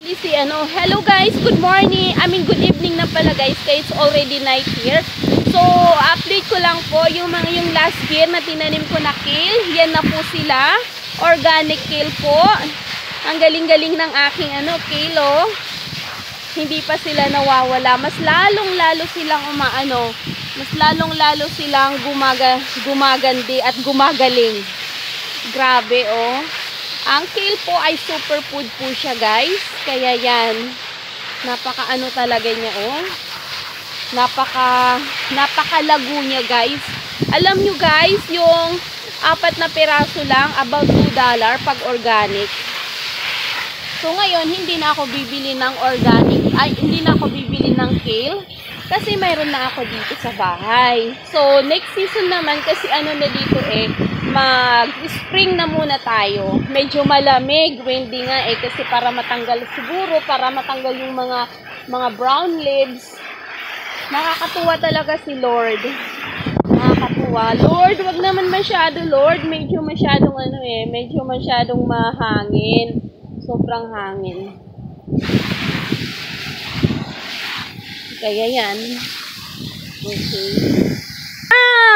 Hello guys, good morning. Good evening na pala guys, kaya it's already night here. So, update ko lang po yung last year na tinanim ko na kale. Yan na po sila. Organic kale po. Ang galing-galing ng aking kale, oh. Hindi pa sila nawawala. Mas lalong-lalo silang mas lalong-lalo silang gumagandi at gumagaling. Grabe, oh. Ang kale po ay superfood po siya, guys. Kaya yan, napaka talaga niya, oh. Napakalago niya, guys. Alam nyo, guys, yung 4 na piraso lang, about $2 pag organic. So, ngayon, hindi na ako bibili ng hindi na ako bibili ng kale. Kasi mayroon na ako dito sa bahay. So, next season naman, kasi na dito mag-spring na muna tayo. Medyo malamig, windy nga kasi para matanggal yung mga brown leaves. Nakakatuwa talaga si Lord. Nakakatuwa. Lord, wag naman masyado, Lord. Medyo masyadong mahangin. Sobrang hangin. Kaya yan. Okay.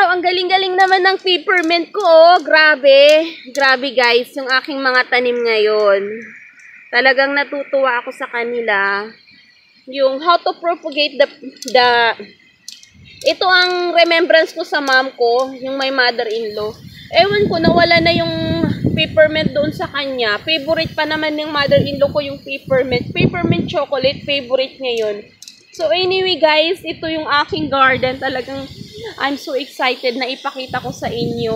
Ang galing-galing naman ng peppermint ko, oh. Grabe. Grabe, guys, yung aking mga tanim ngayon. Talagang natutuwa ako sa kanila. Yung how to propagate ito ang remembrance ko sa mom ko, yung my mother-in-law. Ewan ko, nawala na yung peppermint doon sa kanya. Favorite pa naman ng mother-in-law ko yung peppermint. Peppermint chocolate, favorite ngayon. So anyway guys, ito yung aking garden. Talagang I'm so excited na ipakita ko sa inyo.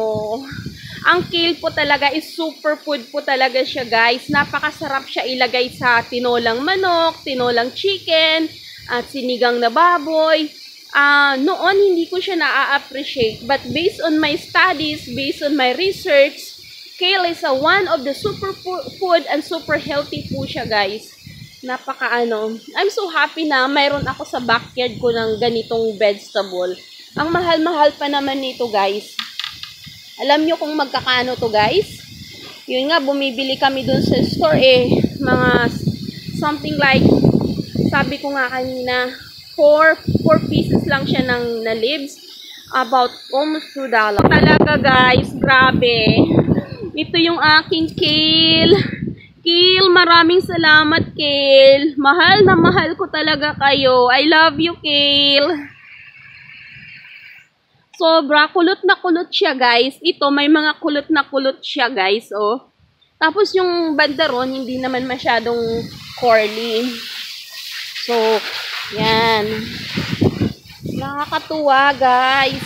Ang kale po talaga is superfood po talaga siya, guys. Napakasarap siya ilagay sa tinolang manok, tinolang chicken, at sinigang na baboy. Noon hindi ko siya na-appreciate, but based on my studies, based on my research, kale is one of the superfood and super healthy po siya, guys. I'm so happy na mayroon ako sa backyard ko ng ganitong vegetable. Ang mahal-mahal pa naman nito, guys. Alam nyo kung magkakano to, guys? Yun nga, bumibili kami dun sa store mga something like, sabi ko nga kanina, 4 pieces lang siya na leaves. About almost $2. Talaga, guys, grabe. Ito yung aking kale. Kale, maraming salamat, Kale. Mahal na mahal ko talaga kayo. I love you, Kale. Sobra, kulot na kulot siya, guys. Ito, may mga kulot na kulot siya, guys, oh. Tapos yung bandaron, hindi naman masyadong curly. So, yan. Nakakatuwa, guys.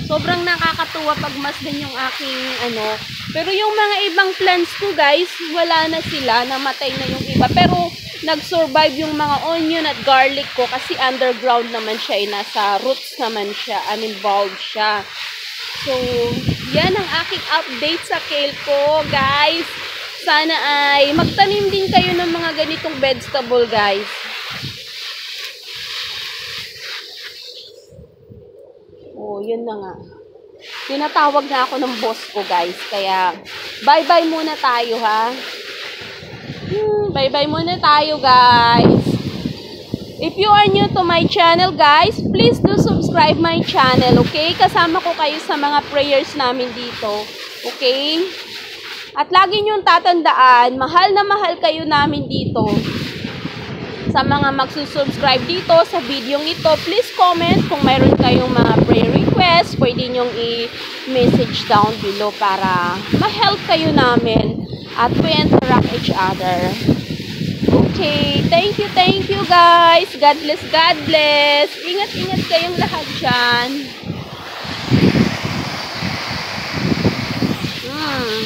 Sobrang nakakatuwa pag masdan yung aking Pero yung mga ibang plants ko, guys, wala na sila, namatay na yung iba. Pero nag-survive yung mga onion at garlic ko kasi underground naman siya, nasa roots naman siya, bulb siya. So, yan ang aking update sa kale ko, guys. Sana ay magtanim din kayo ng mga ganitong vegetable, guys. Oh, yun na nga. Tinatawag na ako ng boss ko, guys. Kaya, bye-bye muna tayo, ha? Bye-bye muna tayo, guys. If you are new to my channel, guys, please do subscribe my channel, okay? Kasama ko kayo sa mga prayers namin dito, okay? At lagi niyong tatandaan, mahal na mahal kayo namin dito. Sa mga magsusubscribe dito sa video ito, please comment kung mayroon kayong mga prayer requests. Pwede nyong i-message down below para ma-help kayo namin at we interact each other. Okay, thank you guys. God bless, God bless. Ingat-ingat kayong lahat dyan.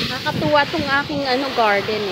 Nakakatuwa tong aking garden